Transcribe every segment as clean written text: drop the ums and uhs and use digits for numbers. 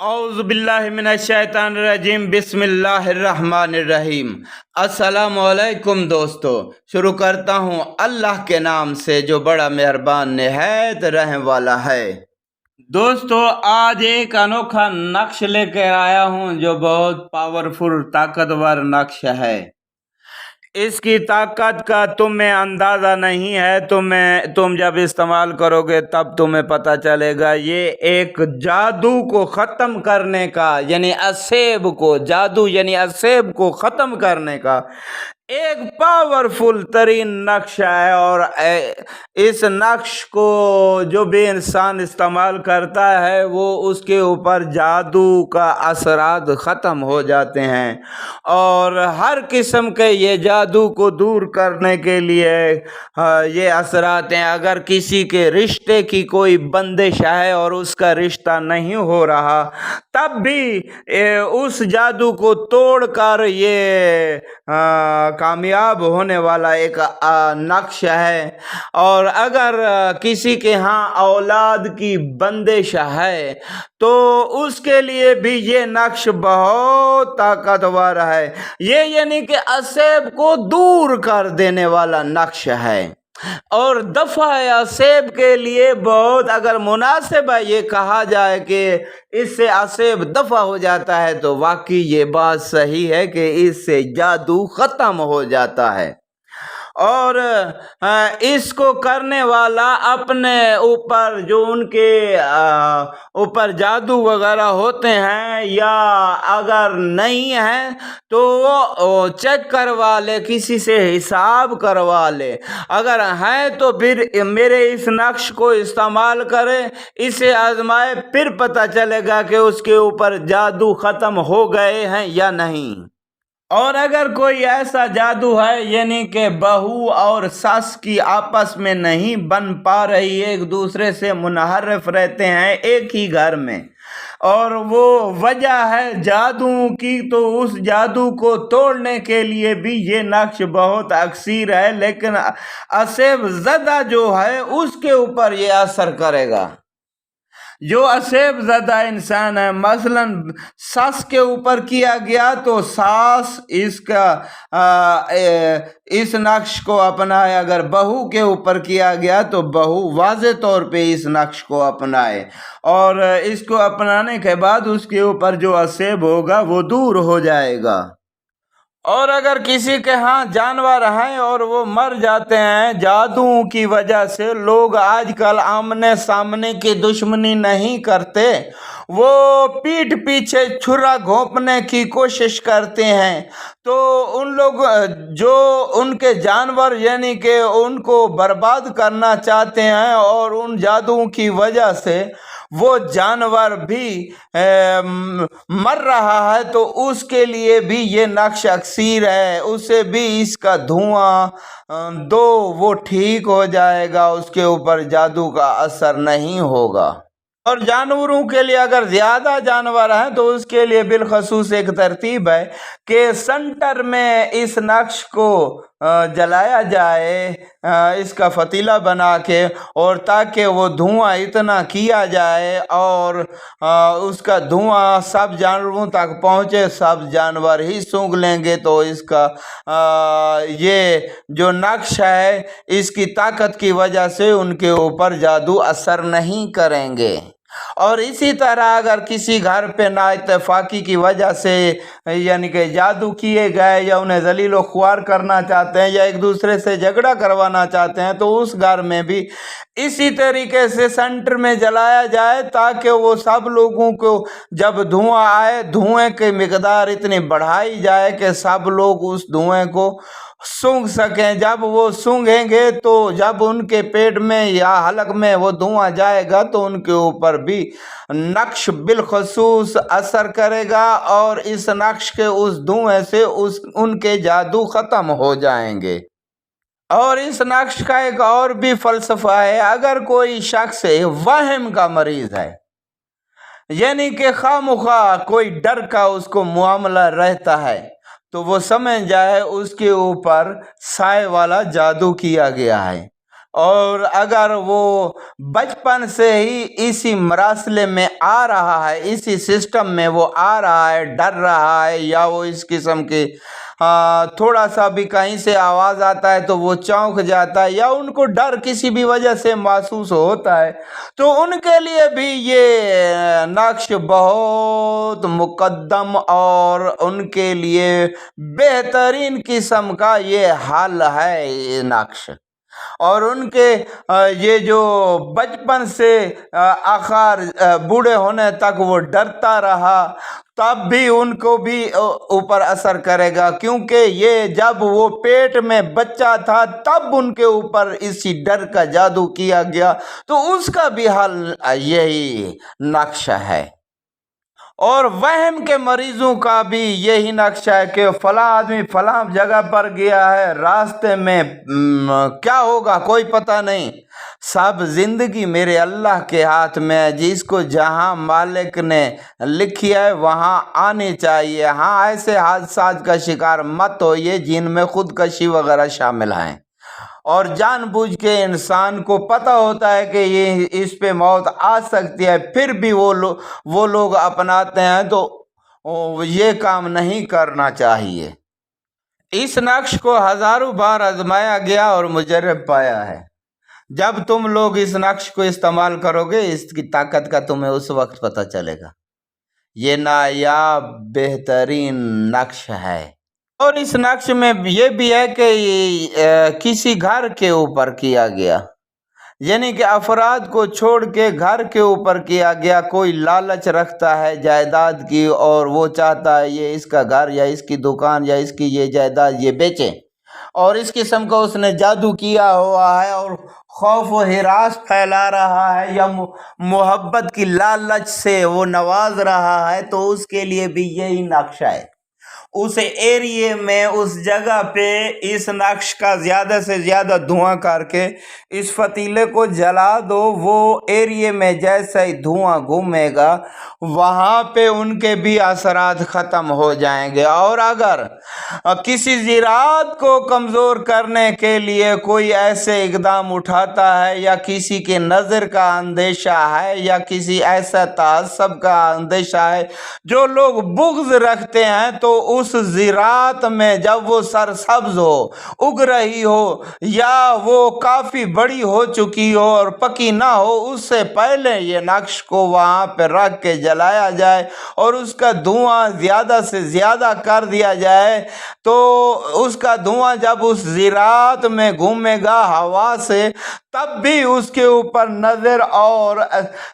اعوذ باللہ من الشیطان الرجیم بسم اللہ الرحمن الرحیم۔ السلام علیکم دوستو، شروع کرتا ہوں اللہ کے نام سے جو بڑا مہربان نہایت رحم والا ہے۔ دوستو، آج ایک انوکھا نقش لے کر آیا ہوں جو بہت پاورفل طاقتور نقش ہے۔ اس کی طاقت کا تمہیں اندازہ نہیں ہے، تم جب استعمال کرو گے تب تمہیں پتہ چلے گا۔ یہ ایک جادو کو ختم کرنے کا یعنی جادو یعنی اسیب کو ختم کرنے کا ایک پاورفل ترین نقش ہے، اور اس نقش کو جو بھی انسان استعمال کرتا ہے وہ اس کے اوپر جادو کا اثرات ختم ہو جاتے ہیں، اور ہر قسم کے یہ جادو کو دور کرنے کے لیے یہ اثرات ہیں۔ اگر کسی کے رشتے کی کوئی بندش ہے اور اس کا رشتہ نہیں ہو رہا، تب بھی اس جادو کو توڑ کر یہ کامیاب ہونے والا ایک نقش ہے۔ اور اگر کسی کے ہاں اولاد کی بندش ہے تو اس کے لیے بھی یہ نقش بہت طاقتور ہے۔ یہ یعنی کہ اسیب کو دور کر دینے والا نقش ہے، اور دفع اسیب کے لیے بہت اگر مناسب ہے یہ کہا جائے کہ اس سے اسیب دفع ہو جاتا ہے، تو واقعی یہ بات صحیح ہے کہ اس سے جادو ختم ہو جاتا ہے۔ اور اس کو کرنے والا اپنے اوپر جو ان کے اوپر جادو وغیرہ ہوتے ہیں، یا اگر نہیں ہیں تو وہ چیک کروا لے، کسی سے حساب کروا لے۔ اگر ہیں تو پھر میرے اس نقش کو استعمال کرے، اسے آزمائے، پھر پتہ چلے گا کہ اس کے اوپر جادو ختم ہو گئے ہیں یا نہیں۔ اور اگر کوئی ایسا جادو ہے یعنی کہ بہو اور ساس کی آپس میں نہیں بن پا رہی، ایک دوسرے سے منحرف رہتے ہیں ایک ہی گھر میں، اور وہ وجہ ہے جادو کی، تو اس جادو کو توڑنے کے لیے بھی یہ نقش بہت اکثیر ہے، لیکن اسیب زدہ جو ہے اس کے اوپر یہ اثر کرے گا۔ جو اسیب زدہ انسان ہے، مثلا ساس کے اوپر کیا گیا تو ساس اس نقش کو اپنائے، اگر بہو کے اوپر کیا گیا تو بہو واضح طور پہ اس نقش کو اپنائے، اور اس کو اپنانے کے بعد اس کے اوپر جو اسیب ہوگا وہ دور ہو جائے گا۔ اور اگر کسی کے ہاں جانور ہیں اور وہ مر جاتے ہیں جادو کی وجہ سے، لوگ آج کل آمنے سامنے کی دشمنی نہیں کرتے، وہ پیٹھ پیچھے چھرا گھونپنے کی کوشش کرتے ہیں، تو ان لوگ جو ان کے جانور یعنی کہ ان کو برباد کرنا چاہتے ہیں، اور ان جادو کی وجہ سے وہ جانور بھی مر رہا ہے، تو اس کے لیے بھی یہ نقش اکثیر ہے، اسے بھی اس کا دھواں دو وہ ٹھیک ہو جائے گا، اس کے اوپر جادو کا اثر نہیں ہوگا۔ اور جانوروں کے لیے اگر زیادہ جانور ہیں تو اس کے لیے بالخصوص ایک ترتیب ہے کہ سنٹر میں اس نقش کو جلایا جائے، اس کا فتیلہ بنا کے، اور تاکہ وہ دھواں اتنا کیا جائے اور اس کا دھواں سب جانوروں تک پہنچے، سب جانور ہی سونگھ لیں گے، تو اس کا یہ جو نقش ہے اس کی طاقت کی وجہ سے ان کے اوپر جادو اثر نہیں کریں گے۔ اور اسی طرح اگر کسی گھر پہ نا اتفاقی کی وجہ سے یعنی کہ جادو کیے گئے، یا انہیں ذلیل و خوار کرنا چاہتے ہیں، یا ایک دوسرے سے جھگڑا کروانا چاہتے ہیں، تو اس گھر میں بھی اسی طریقے سے سینٹر میں جلایا جائے، تاکہ وہ سب لوگوں کو جب دھواں آئے، دھوئیں کی مقدار اتنی بڑھائی جائے کہ سب لوگ اس دھوئیں کو سونگھ سکیں۔ جب وہ سونگھیں گے تو جب ان کے پیٹ میں یا حلق میں وہ دھواں جائے گا تو ان کے اوپر بھی نقش بالخصوص اثر کرے گا، اور اس نقش کے اس دھوئیں سے ان کے جادو ختم ہو جائیں گے۔ اور اس نقش کا ایک اور بھی فلسفہ ہے۔ اگر کوئی شخص وہم کا مریض ہے، یعنی کہ خواہ مخواہ کوئی ڈر کا اس کو معاملہ رہتا ہے، تو وہ سمجھ جائے اس کے اوپر سائے والا جادو کیا گیا ہے۔ اور اگر وہ بچپن سے ہی اسی مراسلے میں آ رہا ہے، اسی سسٹم میں وہ آ رہا ہے، ڈر رہا ہے، یا وہ اس قسم کی تھوڑا سا بھی کہیں سے آواز آتا ہے تو وہ چونک جاتا ہے، یا ان کو ڈر کسی بھی وجہ سے محسوس ہوتا ہے، تو ان کے لیے بھی یہ نقش بہت مقدم اور ان کے لیے بہترین قسم کا یہ حل ہے یہ نقش۔ اور ان کے یہ جو بچپن سے آخر بوڑھے ہونے تک وہ ڈرتا رہا، تب بھی ان کو بھی اوپر اثر کرے گا، کیونکہ یہ جب وہ پیٹ میں بچہ تھا تب ان کے اوپر اسی ڈر کا جادو کیا گیا، تو اس کا بھی حل یہی نقشہ ہے۔ اور وہم کے مریضوں کا بھی یہی نقشہ ہے کہ فلاں آدمی فلاں جگہ پر گیا ہے، راستے میں کیا ہوگا کوئی پتہ نہیں۔ سب زندگی میرے اللہ کے ہاتھ میں ہے، جس کو جہاں مالک نے لکھی ہے وہاں آنی چاہیے۔ ہاں، ایسے حادثات کا شکار مت ہوئیے جن میں خودکشی وغیرہ شامل ہیں، اور جان بوجھ کے انسان کو پتہ ہوتا ہے کہ یہ اس پہ موت آ سکتی ہے، پھر بھی وہ لوگ اپناتے ہیں، تو یہ کام نہیں کرنا چاہیے۔ اس نقش کو ہزاروں بار آزمایا گیا اور مجرب پایا ہے۔ جب تم لوگ اس نقش کو استعمال کرو گے، اس کی طاقت کا تمہیں اس وقت پتہ چلے گا۔ یہ نایاب بہترین نقش ہے۔ اور اس نقش میں یہ بھی ہے کہ کسی گھر کے اوپر کیا گیا، یعنی کہ افراد کو چھوڑ کے گھر کے اوپر کیا گیا۔ کوئی لالچ رکھتا ہے جائیداد کی، اور وہ چاہتا ہے یہ اس کا گھر یا اس کی دکان یا اس کی یہ جائیداد یہ بیچے، اور اس قسم کا اس نے جادو کیا ہوا ہے، اور خوف و ہراس پھیلا رہا ہے، یا محبت کی لالچ سے وہ نواز رہا ہے، تو اس کے لیے بھی یہی نقشہ ہے۔ اس ایریے میں، اس جگہ پہ اس نقش کا زیادہ سے زیادہ دھواں کر کے اس فتیلے کو جلا دو۔ وہ ایریے میں جیسا ہی دھواں گھومے گا، وہاں پہ ان کے بھی اثرات ختم ہو جائیں گے۔ اور اگر کسی زراعت کو کمزور کرنے کے لیے کوئی ایسے اقدام اٹھاتا ہے، یا کسی کے نظر کا اندیشہ ہے، یا کسی ایسا تعصب کا اندیشہ ہے، جو لوگ بغض رکھتے ہیں، تو اس زراعت میں جب وہ سرسبز ہو، اگ رہی ہو، یا وہ کافی بڑی ہو چکی ہو اور پکی نہ ہو، اس سے پہلے یہ نقش کو وہاں پہ رکھ کے جلایا جائے، اور اس کا دھواں زیادہ سے زیادہ کر دیا جائے، تو اس کا دھواں جب اس زراعت میں گھومے گا ہوا سے، تب بھی اس کے اوپر نظر اور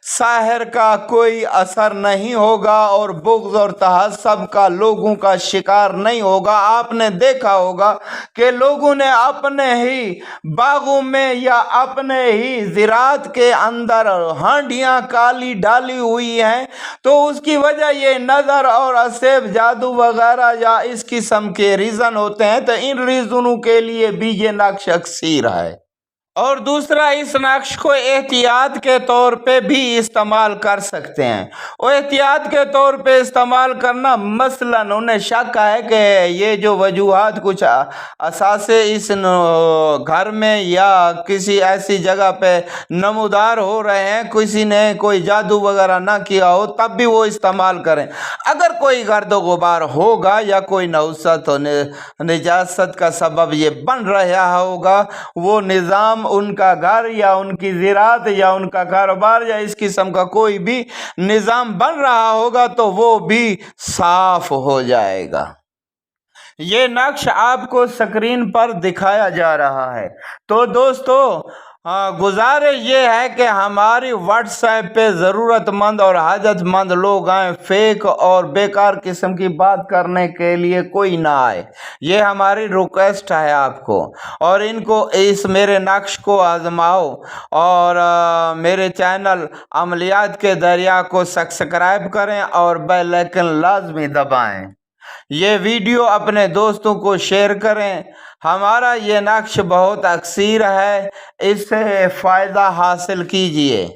ساحر کا کوئی اثر نہیں ہوگا، اور بغض اور تعصب کا لوگوں کا شکار نہیں ہوگا۔ آپ نے دیکھا ہوگا کہ لوگوں نے اپنے ہی باغوں میں یا اپنے ہی زراعت کے اندر ہانڈیاں کالی ڈالی ہوئی ہیں، تو اس کی وجہ یہ نظر اور اسیب جادو وغیرہ یا اس قسم کے ریزن ہوتے ہیں، تو ان ریزنوں کے لیے بھی یہ نقش اکثیر ہے۔ اور دوسرا، اس نقش کو احتیاط کے طور پہ بھی استعمال کر سکتے ہیں۔ اور احتیاط کے طور پہ استعمال کرنا، مثلاً انہیں شک ہے کہ یہ جو وجوہات کچھ اثاثے اس گھر میں یا کسی ایسی جگہ پہ نمودار ہو رہے ہیں، کسی نے کوئی جادو وغیرہ نہ کیا ہو، تب بھی وہ استعمال کریں۔ اگر کوئی گرد و غبار ہوگا یا کوئی نحوست و نجاست کا سبب یہ بن رہا ہوگا، وہ نظام ان کا گھر یا ان کی زراعت یا ان کا کاروبار یا اس قسم کا کوئی بھی نظام بن رہا ہوگا، تو وہ بھی صاف ہو جائے گا۔ یہ نقش آپ کو سکرین پر دکھایا جا رہا ہے۔ تو دوستو، گزارش یہ ہے کہ ہماری واٹس ایپ پہ ضرورت مند اور حاجت مند لوگ آئیں، فیک اور بیکار قسم کی بات کرنے کے لیے کوئی نہ آئے۔ یہ ہماری ریکویسٹ ہے آپ کو، اور ان کو اس میرے نقش کو آزماؤ، اور میرے چینل عملیات کے دریا کو سبسکرائب کریں اور بیل آئیکن لازمی دبائیں۔ یہ ویڈیو اپنے دوستوں کو شیئر کریں۔ ہمارا یہ نقش بہت اکثیر ہے، اس سے فائدہ حاصل کیجیے۔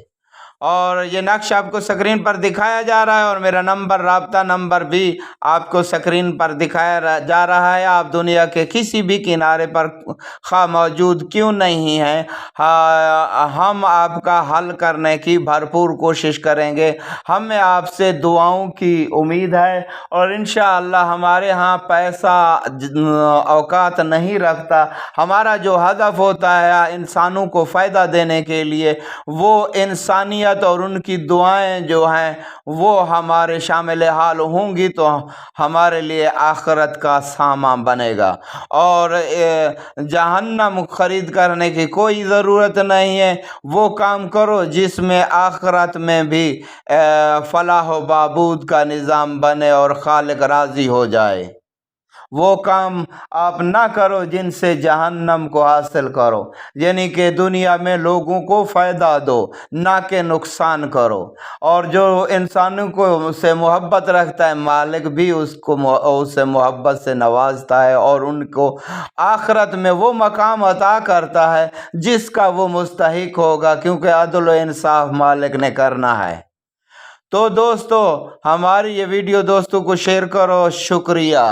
اور یہ نقش آپ کو سکرین پر دکھایا جا رہا ہے، اور میرا نمبر، رابطہ نمبر بھی آپ کو سکرین پر دکھایا جا رہا ہے۔ آپ دنیا کے کسی بھی کنارے پر خواہ موجود کیوں نہیں ہیں، ہم آپ کا حل کرنے کی بھرپور کوشش کریں گے۔ ہمیں آپ سے دعاؤں کی امید ہے، اور انشاءاللہ ہمارے ہاں پیسہ اوقات نہیں رکھتا۔ ہمارا جو ہدف ہوتا ہے انسانوں کو فائدہ دینے کے لیے، وہ انسانیت اور ان کی دعائیں جو ہیں وہ ہمارے شامل حال ہوں گی تو ہمارے لیے آخرت کا سامان بنے گا، اور جہنم خرید کرنے کی کوئی ضرورت نہیں ہے۔ وہ کام کرو جس میں آخرت میں بھی فلاح و بہبود کا نظام بنے اور خالق راضی ہو جائے۔ وہ کام آپ نہ کرو جن سے جہنم کو حاصل کرو، یعنی کہ دنیا میں لوگوں کو فائدہ دو، نہ کہ نقصان کرو۔ اور جو انسانوں کو سے محبت رکھتا ہے، مالک بھی اس سے محبت سے نوازتا ہے، اور ان کو آخرت میں وہ مقام عطا کرتا ہے جس کا وہ مستحق ہوگا، کیونکہ عدل و انصاف مالک نے کرنا ہے۔ تو دوستو، ہماری یہ ویڈیو دوستوں کو شیئر کرو۔ شکریہ۔